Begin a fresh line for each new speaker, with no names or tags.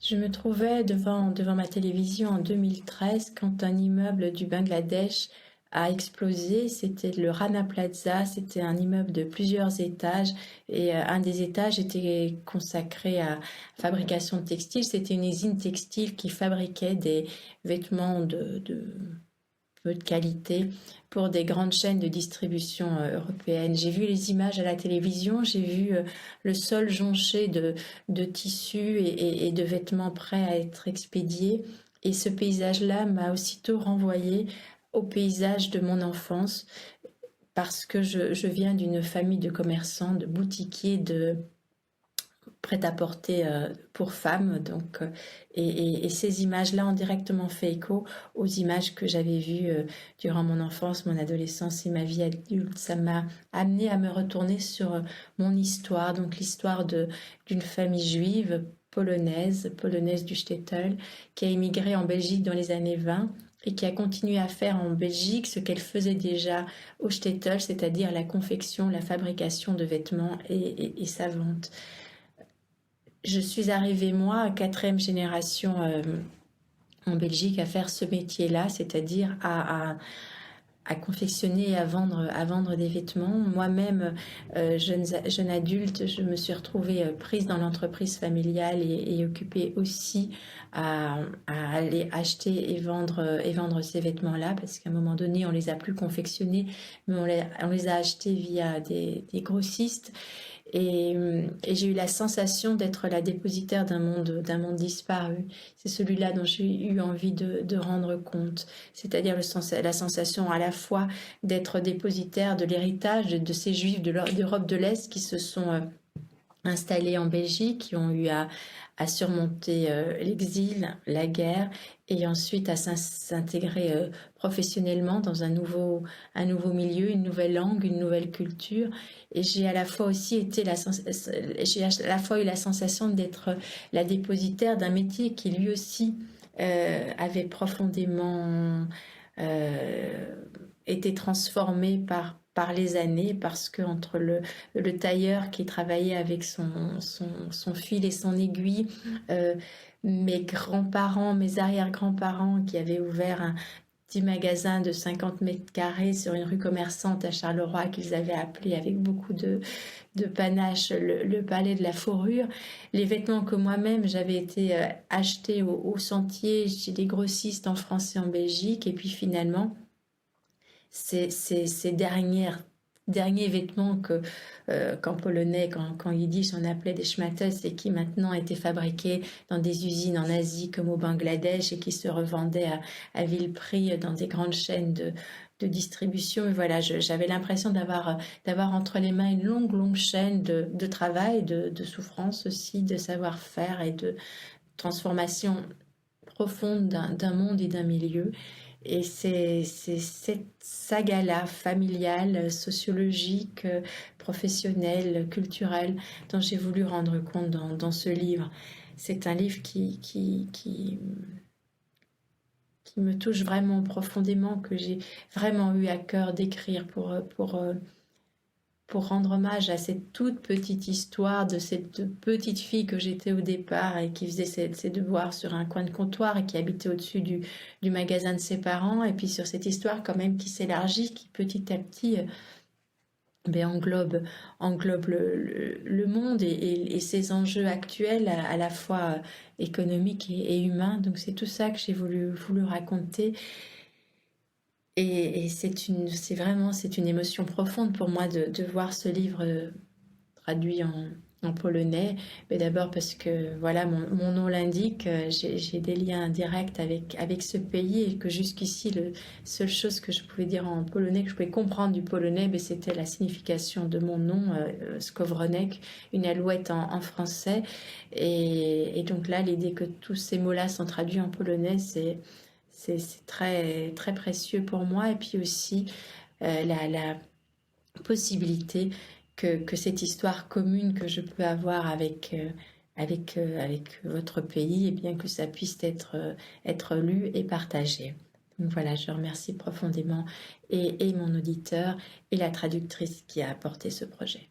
Je me trouvais devant ma télévision en 2013 quand un immeuble du Bangladesh a explosé. C'était le Rana Plaza, c'était un immeuble de plusieurs étages et un des étages était consacré à fabrication de textiles. C'était une usine textile qui fabriquait des vêtements de peu de qualité pour des grandes chaînes de distribution européennes. J'ai vu les images à la télévision, j'ai vu le sol jonché de tissus et de vêtements prêts à être expédiés. Et ce paysage-là m'a aussitôt renvoyé au paysage de mon enfance parce que je viens d'une famille de commerçants, de boutiquiers, de prêt-à-porter pour femmes. Donc, et ces images-là ont directement fait écho aux images que j'avais vues durant mon enfance, mon adolescence et ma vie adulte. Ça m'a amené à me retourner sur mon histoire, donc l'histoire d'une famille juive polonaise du Shtetl, qui a émigré en Belgique dans les années 20 et qui a continué à faire en Belgique ce qu'elle faisait déjà au Shtetl, c'est-à-dire la confection, la fabrication de vêtements et sa vente. Je suis arrivée, moi, quatrième génération en Belgique, à faire ce métier-là, c'est-à-dire à confectionner et à vendre des vêtements. Moi-même, jeune adulte, je me suis retrouvée prise dans l'entreprise familiale et occupée aussi à aller acheter et vendre ces vêtements-là, parce qu'à un moment donné, on les a plus confectionnés, mais on les a achetés via des grossistes. Et j'ai eu la sensation d'être la dépositaire d'un monde disparu. C'est celui-là dont j'ai eu envie de rendre compte. C'est-à-dire la sensation à la fois d'être dépositaire de l'héritage de ces juifs d'Europe de l'Est qui se sont installés en Belgique, qui ont eu à surmonter l'exil, la guerre, et ensuite à s'intégrer professionnellement dans un nouveau milieu, une nouvelle langue, une nouvelle culture. Et j'ai à la fois aussi j'ai à la fois eu la sensation d'être la dépositaire d'un métier qui lui aussi avait profondément euh, été transformé par les années, parce que entre le tailleur qui travaillait avec son fil et son aiguille, euh, mes grands-parents, mes arrière-grands-parents qui avaient ouvert un petit magasin de 50 mètres carrés sur une rue commerçante à Charleroi qu'ils avaient appelé avec beaucoup de panache le palais de la fourrure, les vêtements que moi-même j'avais été acheter au sentier chez des grossistes en France et en Belgique, et puis finalement ces derniers vêtements qu'en polonais, qu'en yiddish on appelait des schmattes, et qui maintenant étaient fabriqués dans des usines en Asie comme au Bangladesh et qui se revendaient à vil prix dans des grandes chaînes de distribution. Et voilà, j'avais l'impression d'avoir entre les mains une longue chaîne de travail, de souffrance aussi, de savoir-faire et de transformation profonde d'un monde et d'un milieu. Et c'est cette saga-là, familiale, sociologique, professionnelle, culturelle, dont j'ai voulu rendre compte dans ce livre. C'est un livre qui me touche vraiment profondément, que j'ai vraiment eu à cœur d'écrire pour rendre hommage à cette toute petite histoire de cette petite fille que j'étais au départ et qui faisait ses devoirs sur un coin de comptoir et qui habitait au-dessus du magasin de ses parents, et puis sur cette histoire quand même qui s'élargit, qui petit à petit englobe le monde et ses enjeux actuels à la fois économiques et humains. Donc c'est tout ça que j'ai voulu raconter. Et c'est une émotion profonde pour moi de voir ce livre traduit en polonais. Mais d'abord parce que voilà, mon nom l'indique, j'ai des liens directs avec ce pays, et que jusqu'ici, la seule chose que je pouvais dire en polonais, que je pouvais comprendre du polonais, ben, c'était la signification de mon nom, Skowronek, une alouette en français. Et donc là, l'idée que tous ces mots-là sont traduits en polonais, c'est très, très précieux pour moi. Et puis aussi la possibilité que cette histoire commune que je peux avoir avec votre pays, et bien que ça puisse être lu et partagé. Donc voilà, je remercie profondément et mon auditeur et la traductrice qui a apporté ce projet.